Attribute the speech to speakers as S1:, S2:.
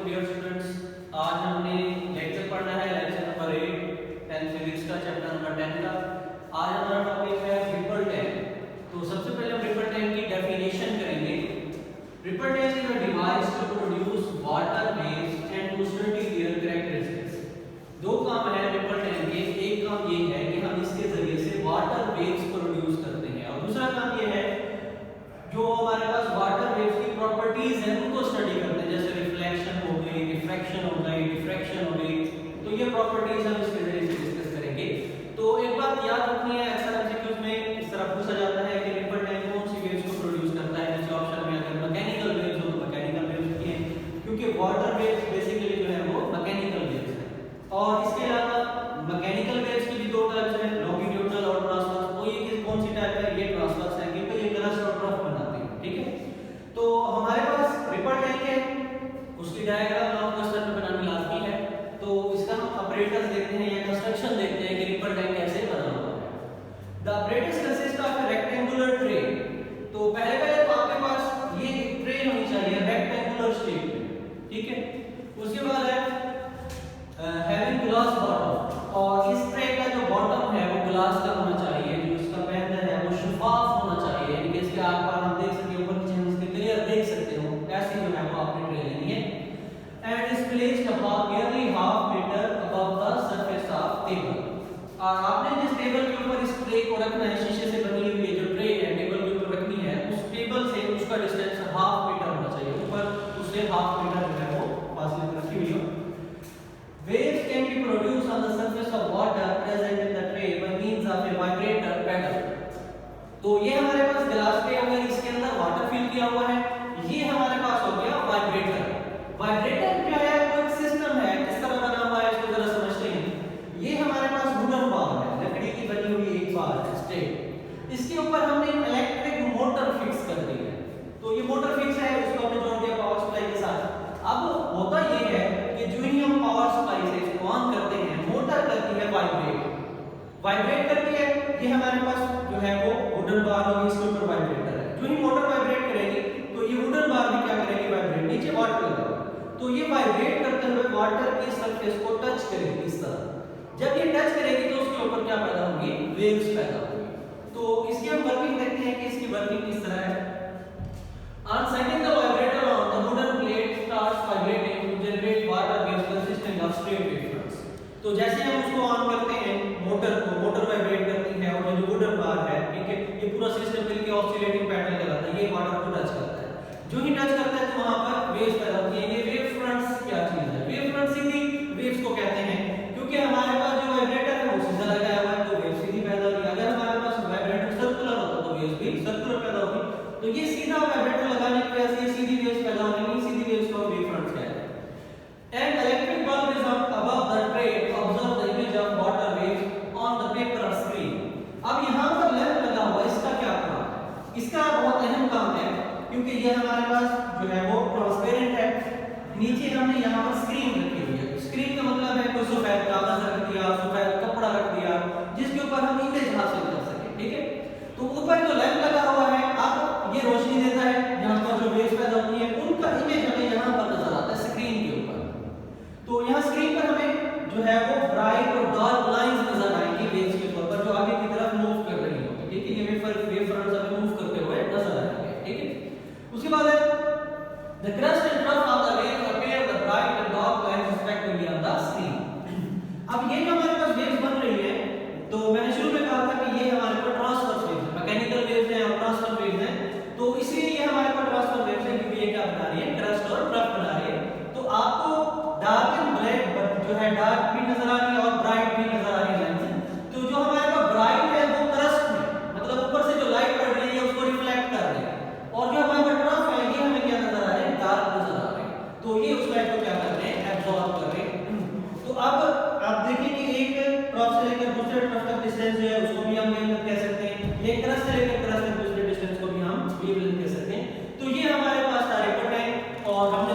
S1: Dear students, आज हमने lecture पढ़ना है, लेक्चर नंबर 8 10 फिजिक्स का, चैप्टर नंबर 10 का। आज हमारा टॉपिक है रिपल टैंक। तो सबसे पहले हम रिपल टैंक की डेफिनेशन करेंगे। Ripple tank is a device to produce water waves and to study their characteristics. दो काम है रिपल टैंक के। एक काम ये है कि हम इसके जरिए से वाटर वेव्स प्रोड्यूस करते हैं, और दूसरा काम ये है जो हमारे पास वाटर वेव्स की प्रॉपर्टीज हैं उनको स्टडी करते हैं, जैसे रिफ्लेक्शन हो गई, रिफ्रैक्शन हो गई, डिफ्रैक्शन हो गई। तो ये प्रॉपर्टीज हम इसके जरिए से डिस्कस करेंगे। तो एक बात याद रखनी है, अक्सर एमसीक्यूज में इस तरह पूछा जाता है कि रिपल टैंक कौन सी वेव्स को प्रोड्यूस करता है। जैसे ऑप्शन में अगर मैकेनिकल वेव्स हो तो मैकेनिकल वेव्स की हैं, क्योंकि वाटर वेव्स बेसिकली जो है वो मैकेनिकल वेव्स हैं। और इसके अलावा मैकेनिकल वेव्स की भी दो टाइप्स हैं, लॉन्गिट्यूडनल और ट्रांसवर्स। तो ये कौन सी टाइप है? ये ट्रांसवर्स है, क्योंकि ये क्रस्ट और ट्रफ बनाते हैं। ठीक है, तो हमारे पास रिपल टैंक है, उसकी डायग्राम आपको इस तरह बनानी लाजमी है। तो इसका हम ऑपरेटर्स देखते हैं या कंस्ट्रक्शन देखते हैं कि रिपल टैंक कैसे बना हुआ है। The operators consist of a rectangular tray. तो पहले तो आपके पास ये ट्रे होनी चाहिए रेक्टेंगुलर शेप में। ठीक है, उसके बाद है हैविंग ग्लास बॉटम, और इस ट्रे का जो बॉटम है वो ग्लास का होना चाहिए, जो इसका पैनल है वो शफाफ होना चाहिए, यानी कि इसके आर-पार हम देख सकते हैं, ऊपर नीचे हम इसके क्लियर देख सकते हो। ऐसी जो है वो आपने ट्रे लेनी है। And is placed above nearly half meter above the surface of table. और आपने जिस टेबल के ऊपर इस ट्रे को रखना है, शीशे से बनी हुई जो ट्रे है टेबल के ऊपर रखनी है, उस टेबल से उसका डिस्टेंस हाफ मीटर होना चाहिए, ऊपर उससे हाफ मीटर जो है वो फासले पर रखी हुई हो। Waves can be produced on the surface of water present in the tray by means of a vibrator pedal. तो ये हमारे पास ग्लास ट्रे हो गई, इसके अंदर वाटर फिल किया हुआ है। ये हमारे पास हो गया वाइब्रेटर। वाइब्रेटर क्या है? वो एक सिस्टम है, किस तरह बना हुआ है इसको जरा समझते हैं। ये हमारे पास वुडन बार है, लकड़ी की बनी हुई एक बार है स्ट्रेट। इसके ऊपर हमने इलेक्ट्रिक मोटर फिक्स कर दी है। तो ये मोटर फिक्स है, उसको हमने जोड़ दिया पावर सप्लाई के साथ। अब होता ये है कि जो ही हम पावर सप्लाई से इसको ऑन करते हैं, मोटर करती है वाइब्रेट करती है। ये हमारे पास जो है वो वुडन बार होगी, इसके ऊपर वाइब्रेटर है। जो ही मोटर वाइब्रेट करेगी तो ये वुडन बार भी क्या करेगी? वाइब्रेट। नीचे वाटर लगा, तो ये वाइब्रेट करते हुए वाटर की सरफेस को टच करेगी इस तरह। जब ये टच करेगी तो उसके ऊपर क्या पैदा होगी? वेव्स पैदा होगी। तो इसकी हम वर्किंग देखते हैं कि इसकी वर्किंग किस तरह है। On setting the vibrator on, the wooden plate starts vibrating to generate water waves consisting of straight wavefronts. तो जैसे हम उसको ऑन करते हैं मोटर को, मोटर वाइब्रेट करती है, और जो वुडन बार है, ठीक है, ये पूरा सिस्टम मिलके ऑसिलेटिंग पैटर्न लगाता है, ये वाटर को टच करता है। जो ही टच करता है तो वहां पर वेव्स पैदा होती हैं। ये वेव फ्रंट्स क्या चीज है? वेव फ्रंट सीधी वेव्स को कहते हैं, क्योंकि हमारे पास जो वाइब्रेटर है वो सीधा लगाया हुआ है, तो वेव सीधी पैदा होगी। अगर हमारे पास वाइब्रेटर सर्कुलर होता तो वेव्स भी सर्कुलर पैदा होगी। तो ये सीधा वाइब्रेटर लगाने की वजह से सीधी वेव्स पैदा होंगी, सीधी वेव्स को वेव फ्रंट्स कहते हैं। And electric bulb is above the tray to observe the image of water waves on the paper screen. अब यहां पर लैंप लगा हुआ है, इसका क्या काम है? इसका बहुत अहम काम है, क्योंकि ये हमारे पास जो है वो ट्रांसपेरेंट है। नीचे हमने यहां पर स्क्रीन रखी हुई है। स्क्रीन का मतलब है कोई सफेद कागज रख दिया, सफेद कपड़ा रख दिया, जिसके ऊपर हम इमेज हासिल कर सके। ठीक है, तो ऊपर जो लैंप लगा हुआ है, अब ये रोशनी देता है, यहाँ पर जो वेव्स पैदा होती है उनका इमेज हमें यहाँ पर नजर आता है स्क्रीन के ऊपर। तो यहाँ स्क्रीन पर हमें जो है वो ब्राइट और डार्क लाइंस नजर आएंगी वेव्स के तौर पर, जो आगे की तरफ मूव कर रही होगी। ठीक है, ये वेव फ्रंट्स हमें मूव करते हुए नजर आएंगे। ठीक है, उसके बाद है the crust and trough of the wave appear the bright and dark lines respectively on the screen. अब ये जो हमारे पास वेव्स बन रही है, तो मैंने शुरू में कहा था कि ये हमारे पास ट्रांसवर्स वेव्स है, मैकेनिकल वेव्स हैं और ट्रांसवर्स वेव्स हैं। तो इसलिए ये हमारे पास ट्रांसफर वेव्स है, क्योंकि ये क्या बना रही है? क्रस्ट और ट्रफ बना रही है। तो आपको डार्क एंड ब्लैक जो है, डार्क भी नजर आ रही है और ब्राइट भी नजर आ रही है। तो जो हमारे पास ब्राइट है वो क्रस्ट में, मतलब ऊपर से जो लाइट पड़ रही है उसको रिफ्लेक्ट कर रही है, और जो हमारे पास ट्रफ है ये हमें क्या नजर आ रहे हैं? डार्क नजर आ रहे हैं। तो ये उस लाइट को क्या कर रहे हैं? एब्जॉर्ब कर रहे हैं। तो अब आप देखिए कि एक ट्रफ से लेकर दूसरे ट्रफ तक डिस्टेंस जो है उसको भी हम वेवलेंथ कह सकते हैं, एक क्रस्ट से लेकर क्रस्ट तक दूसरे डिस्टेंस को भी हम वेवलेंथ कह सकते हैं। तो ये हमारे पास था रिपल टैंक, और हमने